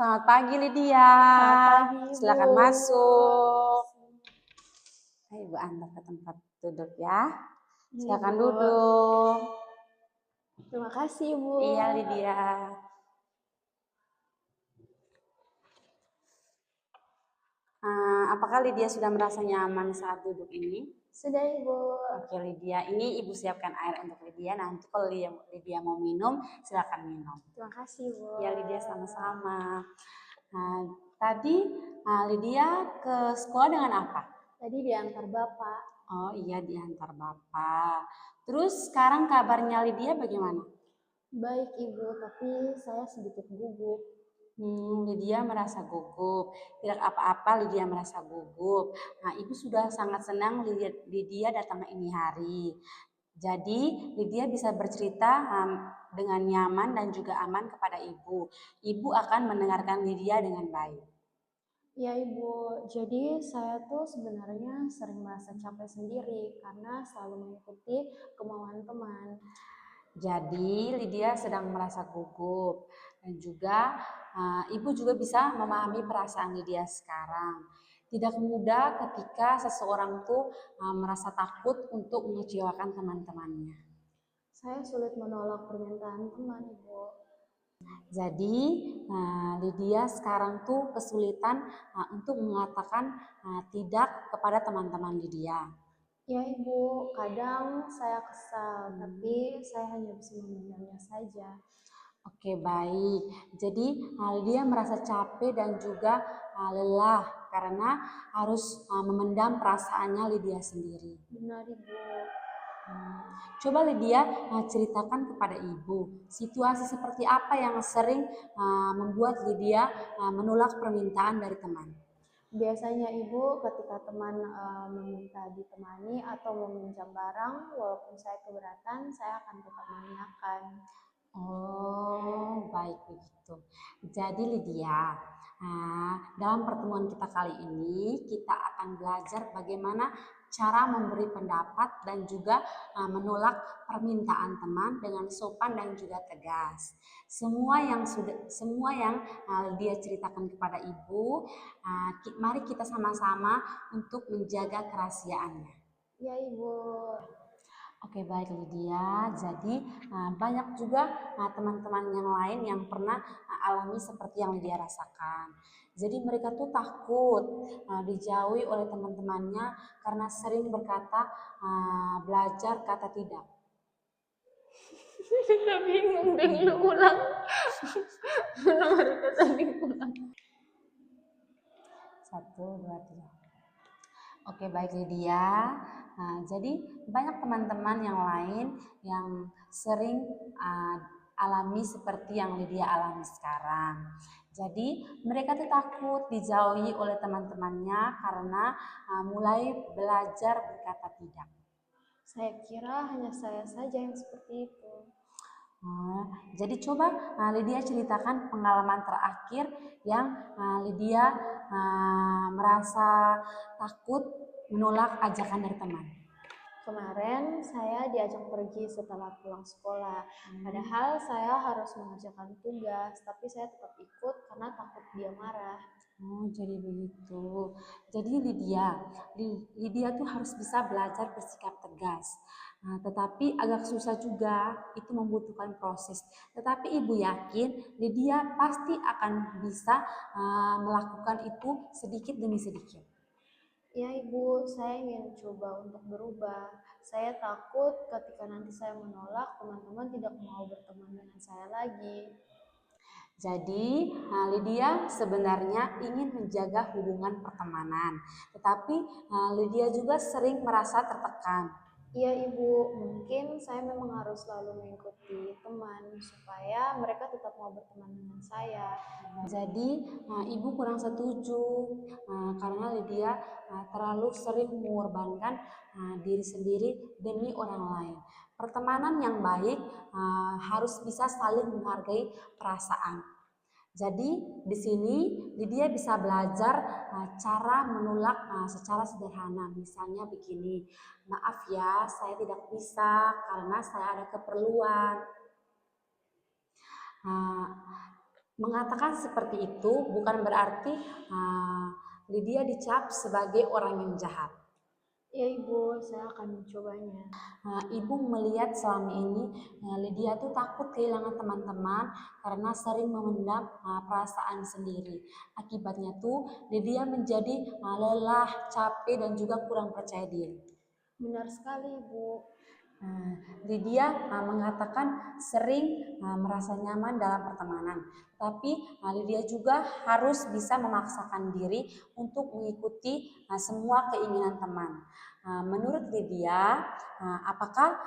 Selamat pagi Lydia. Selamat pagi, Ibu. Silakan masuk. Ayo Ibu antar ke tempat duduk ya. Silakan Ibu. duduk. Terima kasih, Ibu. Iya Lydia. Apakah Lydia sudah merasa nyaman saat duduk ini? Sudah, Ibu. Oke Lydia, ini Ibu siapkan air untuk Lydia. Nanti kalau Lydia mau minum, silakan minum. Terima kasih, Ibu. Ya Lydia, sama-sama. Tadi Lydia ke sekolah dengan apa? Tadi diantar Bapak. Oh iya, diantar Bapak. Terus sekarang kabarnya Lydia bagaimana? Baik, Ibu, tapi saya sedikit gugup. Lydia merasa gugup. Tidak apa-apa, Lydia merasa gugup. Nah, Ibu sudah sangat senang Lydia datang ini hari. Jadi, Lydia bisa bercerita dengan nyaman dan juga aman kepada Ibu. Ibu akan mendengarkan Lydia dengan baik. Ya, Ibu. Jadi saya tuh sebenarnya sering merasa capek sendiri karena selalu mengikuti kemauan teman. Jadi Lydia sedang merasa gugup dan juga Ibu juga bisa memahami perasaan Lydia sekarang. Tidak mudah ketika seseorang tuh merasa takut untuk mengecewakan teman-temannya. Saya sulit menolak permintaan teman, Ibu. Jadi Lydia sekarang tuh kesulitan untuk mengatakan tidak kepada teman-teman Lydia. Ya, Ibu, kadang saya kesal, tapi saya hanya bisa memendamnya saja. Oke, baik. Jadi Lydia merasa capek dan juga lelah karena harus memendam perasaannya Lydia sendiri. Benar, Ibu. Coba Lydia ceritakan kepada Ibu, situasi seperti apa yang sering membuat Lydia menolak permintaan dari teman? Biasanya Ibu ketika teman meminta ditemani atau meminjam barang, walaupun saya keberatan, saya akan tetap menanyakan. Oh, baik begitu. Jadi Lydia, dalam pertemuan kita kali ini kita akan belajar bagaimana cara memberi pendapat dan juga menolak permintaan teman dengan sopan dan juga tegas. Semua yang Lydia ceritakan kepada Ibu, mari kita sama-sama untuk menjaga kerahasiaannya. Ya, Ibu. Oke, baik Lydia. Jadi banyak juga teman-teman yang lain yang pernah alami seperti yang Lydia rasakan. Jadi mereka tuh takut dijauhi oleh teman-temannya karena sering berkata belajar kata tidak. Kita bingung dengan ulang. Mereka saling ulang. 1, 2, 3. Oke, baik Lydia. Jadi banyak teman-teman yang lain yang sering alami seperti yang Lydia alami sekarang. Jadi mereka tuh takut dijauhi oleh teman-temannya karena mulai belajar berkata tidak. Saya kira hanya saya saja yang seperti itu. Jadi coba Lydia ceritakan pengalaman terakhir yang Lydia merasa takut menolak ajakan dari teman. Kemarin saya diajak pergi setelah pulang sekolah. Padahal saya harus mengerjakan tugas, tapi saya tetap ikut karena takut dia marah. Oh, jadi begitu. Jadi Lydia tuh harus bisa belajar bersikap tegas. Tetapi agak susah juga, itu membutuhkan proses. Tetapi Ibu yakin Lydia pasti akan bisa melakukan itu sedikit demi sedikit. Ya, Ibu, saya ingin coba untuk berubah. Saya takut ketika nanti saya menolak, teman-teman tidak mau berteman dengan saya lagi. Jadi Lydia sebenarnya ingin menjaga hubungan pertemanan, tetapi Lydia juga sering merasa tertekan. Iya, Ibu, mungkin saya memang harus selalu mengikuti teman supaya mereka tetap mau berteman dengan saya. Jadi Ibu kurang setuju karena Lydia terlalu sering mengorbankan diri sendiri demi orang lain. Pertemanan yang baik harus bisa saling menghargai perasaan. Jadi di sini Lydia bisa belajar cara menolak secara sederhana. Misalnya begini, maaf ya saya tidak bisa karena saya ada keperluan. Mengatakan seperti itu bukan berarti Lydia dicap sebagai orang yang jahat. Ya Ibu, saya akan mencobanya. Ibu melihat selama ini Lydia tuh takut kehilangan teman-teman karena sering memendam perasaan sendiri. Akibatnya tuh Lydia menjadi lelah, capek dan juga kurang percaya diri. Benar sekali Ibu. Lydia mengatakan sering merasa nyaman dalam pertemanan, tapi Lydia juga harus bisa memaksakan diri untuk mengikuti semua keinginan teman. Menurut Lydia, apakah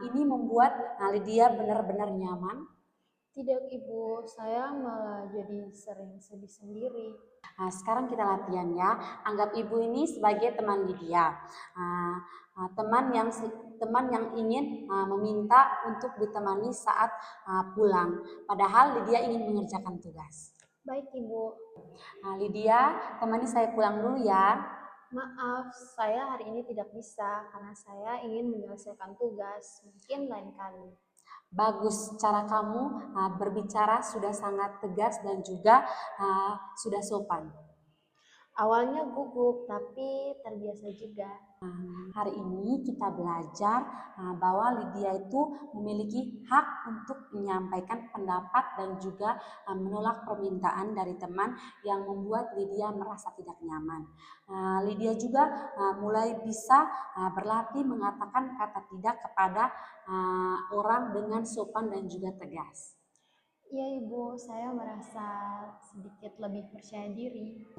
ini membuat Lydia benar-benar nyaman? Tidak Ibu, saya malah jadi sering sedih sendiri. Sekarang kita latihan ya. Anggap ibu ini sebagai teman Lydia. Teman yang ingin meminta untuk ditemani saat pulang. Padahal Lydia ingin mengerjakan tugas. Baik Ibu. Lydia, temani saya pulang dulu ya. Maaf, saya hari ini tidak bisa karena saya ingin menyelesaikan tugas. Mungkin lain kali. Bagus, cara kamu berbicara sudah sangat tegas dan juga sudah sopan. Awalnya gugup, tapi terbiasa juga. Hari ini kita belajar bahwa Lydia itu memiliki hak untuk menyampaikan pendapat dan juga menolak permintaan dari teman yang membuat Lydia merasa tidak nyaman. Lydia juga mulai bisa berlatih mengatakan kata tidak kepada orang dengan sopan dan juga tegas. Iya Ibu, saya merasa sedikit lebih percaya diri.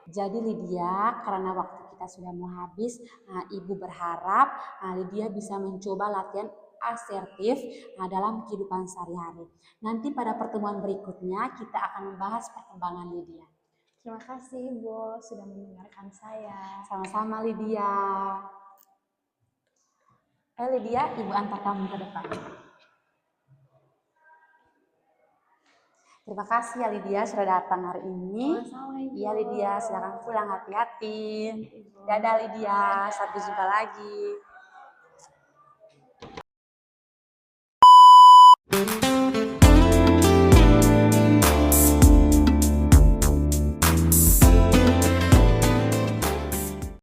Jadi Lydia, karena waktu kita sudah mau habis, Ibu berharap Lydia bisa mencoba latihan asertif dalam kehidupan sehari-hari. Nanti pada pertemuan berikutnya kita akan membahas perkembangan Lydia. Terima kasih Ibu sudah mendengarkan saya. Sama-sama Lydia. Lydia, Ibu antar kamu ke depan. Terima kasih ya Lydia sudah datang hari ini. Sama-sama Ibu. Iya Lydia, silakan pulang, hati-hati. Dadah Lydia, sampai jumpa lagi.